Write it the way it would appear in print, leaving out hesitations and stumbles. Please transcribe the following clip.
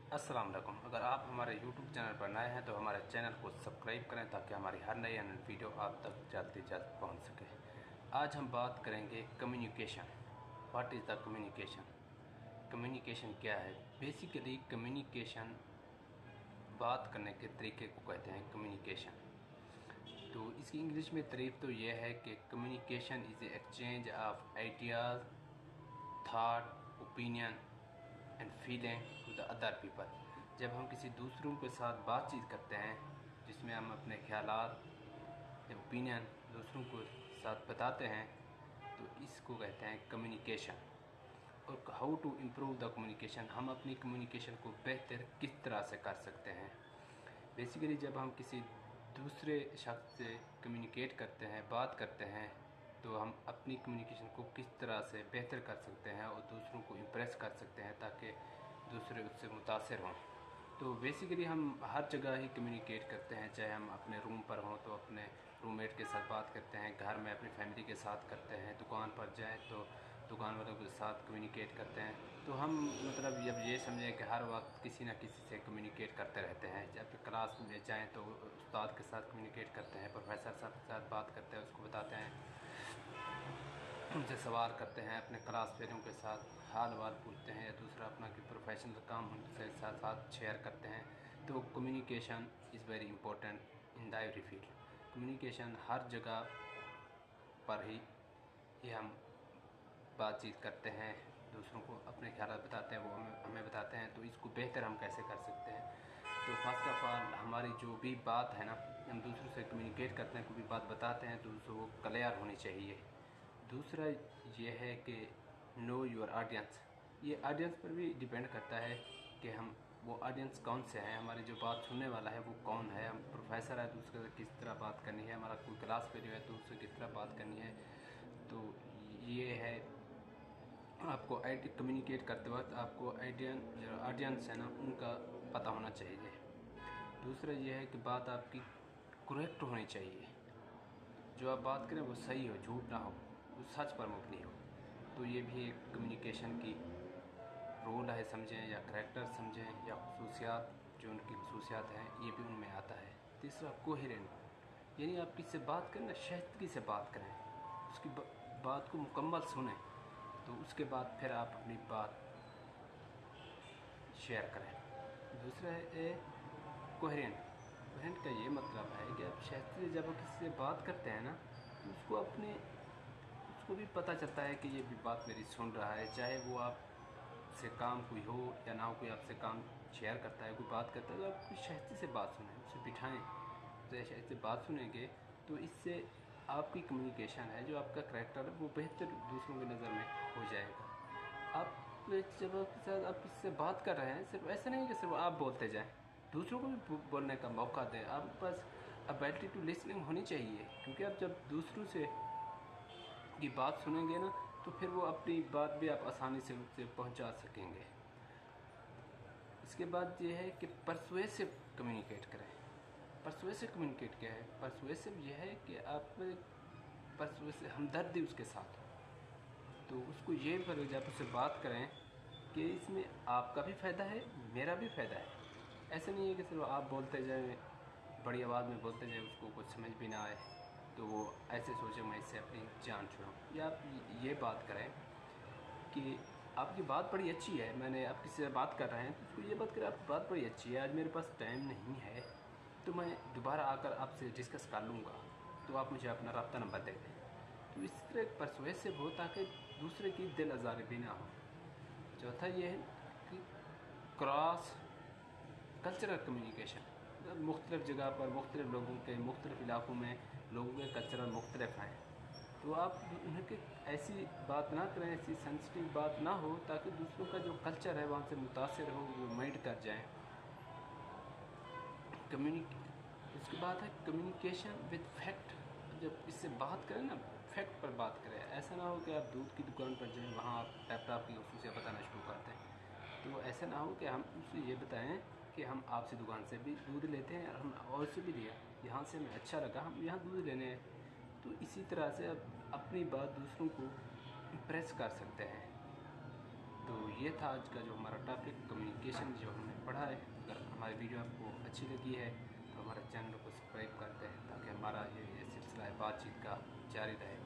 अस्सलाम वालेकुम। अगर आप हमारे YouTube चैनल पर नए हैं तो हमारे चैनल को सब्सक्राइब करें ताकि हमारी हर नई वीडियो आप तक जल्द से जल्द पहुंच सके। आज हम बात करेंगे communication. What is the communication? Communication क्या है? बेसिकली कम्युनिकेशन बात करने के तरीके को कहते हैं कम्युनिकेशन। तो इसकी इंग्लिश में तारीफ तो यह है कि communication is a exchange of ideas, thought, opinion and feeling to the other people. जब हम किसी दूसरों के साथ बातचीत करते हैं जिसमें हम अपने ख्यालात या ओपिनियन दूसरों को साथ बताते हैं तो इसको कहते हैं कम्युनिकेशन। और how to improve the communication, हम अपनी कम्युनिकेशन को बेहतर किस तरह से कर सकते हैं। बेसिकली जब हम किसी दूसरे शख्स से कम्युनिकेट करते हैं, बात करते हैं, तो हम अपनी कम्युनिकेशन को किस तरह से बेहतर कर सकते हैं और दूसरों को इम्प्रेस कर सकते हैं ताकि दूसरे उससे मुतासिर हों। तो बेसिकली हम हर जगह ही कम्युनिकेट करते हैं, चाहे हम अपने रूम पर हों तो अपने रूममेट के साथ बात करते हैं, घर में अपनी फैमिली के साथ करते हैं, दुकान पर जाएँ तो दुकान वालों के साथ कम्युनिकेट करते हैं। तो हम मतलब जब ये समझें कि हर वक्त किसी न किसी से कम्युनिकेट करते रहते हैं। जब क्लास में जाएँ तो उस्ताद के साथ कम्युनिकेट करते हैं, प्रोफेसर साहब के साथ बात करते हैं, उसको बताते हैं, उनसे सवाल करते हैं, अपने क्लास फेलों के साथ हाल वाल पूछते हैं या दूसरा अपना कि प्रोफेशनल काम उनसे साथ शेयर करते हैं। तो communication is very important in the every field. Communication हर जगह पर ही ये हम बातचीत करते हैं, दूसरों को अपने ख्याल बताते हैं, वो हमें बताते हैं। तो इसको बेहतर हम कैसे कर सकते हैं? तो फर्स्ट ऑफ ऑल हमारी जो भी बात है ना, हम दूसरों से कम्युनिकेट करते हैं, कोई भी बात बताते हैं तो उसको क्लियर होनी चाहिए। दूसरा ये है कि नो योर ऑडियंस। ये ऑडियंस पर भी डिपेंड करता है कि हम वो ऑडियंस कौन से हैं, हमारी जो बात सुनने वाला है वो कौन है। हम प्रोफेसर है तो उससे किस तरह बात करनी है, हमारा कोई क्लास फेलो है तो उससे किस तरह बात करनी है। तो ये है, आपको कम्युनिकेट करते वक्त आपको जो ऑडियंस है ना उनका पता होना चाहिए। दूसरा ये है कि बात आपकी करेक्ट होनी चाहिए, जो आप बात करें वो सही हो, झूठ ना हो, वो सच पर मबनी हो। तो ये भी एक कम्युनिकेशन की रोल है, समझें या करैक्टर समझें या खसूसियात, जो उनकी खसूसियात हैं ये भी उनमें आता है। तीसरा कोहेरेंट, यानी आप किससे बात करें ना शाइस्तगी से बात करें, उसकी बात को मुकम्मल सुनें, तो उसके बाद फिर आप अपनी बात शेयर करें। दूसरा है कोहेरेंट। कोहेरेंट का ये मतलब है कि आप शाइस्तगी जब किसी से बात करते हैं ना तो उसको भी पता चलता है कि ये भी बात मेरी सुन रहा है, चाहे वो आप से काम कोई हो या ना हो, कोई आपसे काम शेयर करता है, कोई बात करता है, तो आप शाइस्ती से बात सुनें, उसे बिठाएं, तो शाइस्ती से बात सुनेंगे तो इससे आपकी कम्युनिकेशन है, जो आपका करैक्टर है वो बेहतर दूसरों की नज़र में हो जाएगा। आप जब आपके साथ आप किससे बात कर रहे हैं, सिर्फ ऐसा नहीं कि सिर्फ आप बोलते जाएं, दूसरों को भी बोलने का मौका दें। आपके पास एबिलिटी टू लिसनिंग होनी चाहिए, क्योंकि आप जब दूसरों से की बात सुनेंगे ना तो फिर वो अपनी बात भी आप आसानी से उनसे पहुंचा सकेंगे। इसके बाद ये है कि परसुएसिव कम्युनिकेट करें। परसुएसिव कम्युनिकेट क्या है? परसुएसिव ये है कि आप परसुएसिव हमदर्दी उसके साथ हो, तो उसको ये पर जब उससे बात करें कि इसमें आपका भी फ़ायदा है, मेरा भी फ़ायदा है। ऐसा नहीं है कि सिर्फ आप बोलते जाएं, बड़ी आवाज़ में बोलते जाएं, उसको कुछ समझ भी ना आए तो वो ऐसे सोचे मैं इससे अपनी जान छुड़ाऊँ। या आप ये बात करें कि आपकी बात बड़ी अच्छी है, मैंने आप किसी से बात कर रहे हैं तो उसको ये बात करें आपकी बात बड़ी अच्छी है, आज मेरे पास टाइम नहीं है तो मैं दोबारा आकर आपसे डिस्कस कर लूँगा, तो आप मुझे अपना रब्ता नंबर दे दें। तो इस तरह एक परसुएसिव हो ताकि दूसरे की दिल आज़ारी भी ना हो। चौथा ये है कि क्रॉस कल्चरल कम्युनिकेशन। मुख्तलिफ़ जगह पर मुख्तलिफ़ लोगों के मुख्तलिफ़ इलाक़ों में लोगों के कल्चरल मुख्तलिफ हैं, तो आप उनके ऐसी बात ना करें, ऐसी सेंसिटिव बात ना हो ताकि दूसरों का जो कल्चर है वहाँ से मुतासिर हो, वो माइंड कर जाएँ। उसके बाद है कम्युनिकेशन विद फैक्ट। जब इससे बात करें ना, फैक्ट पर बात करें। ऐसा ना हो कि आप दूध की दुकान पर जाएं, वहाँ आप लैपटॉप की खसूसियाँ बताना शुरू कर दें। तो ऐसा ना हो कि हम उससे ये बताएं कि हम आपसे दुकान से भी दूध लेते हैं और हम और से भी लिया, यहाँ से हमें अच्छा लगा, हम यहाँ दूध लेने हैं। तो इसी तरह से आप अपनी बात दूसरों को इम्प्रेस कर सकते हैं। तो ये था आज का जो हमारा टॉपिक, कम्युनिकेशन जो हमने पढ़ा है। अगर हमारी वीडियो आपको अच्छी लगी है तो हमारे चैनल को सब्सक्राइब करते हैं ताकि हमारा ये सिलसिला बातचीत का जारी रहे।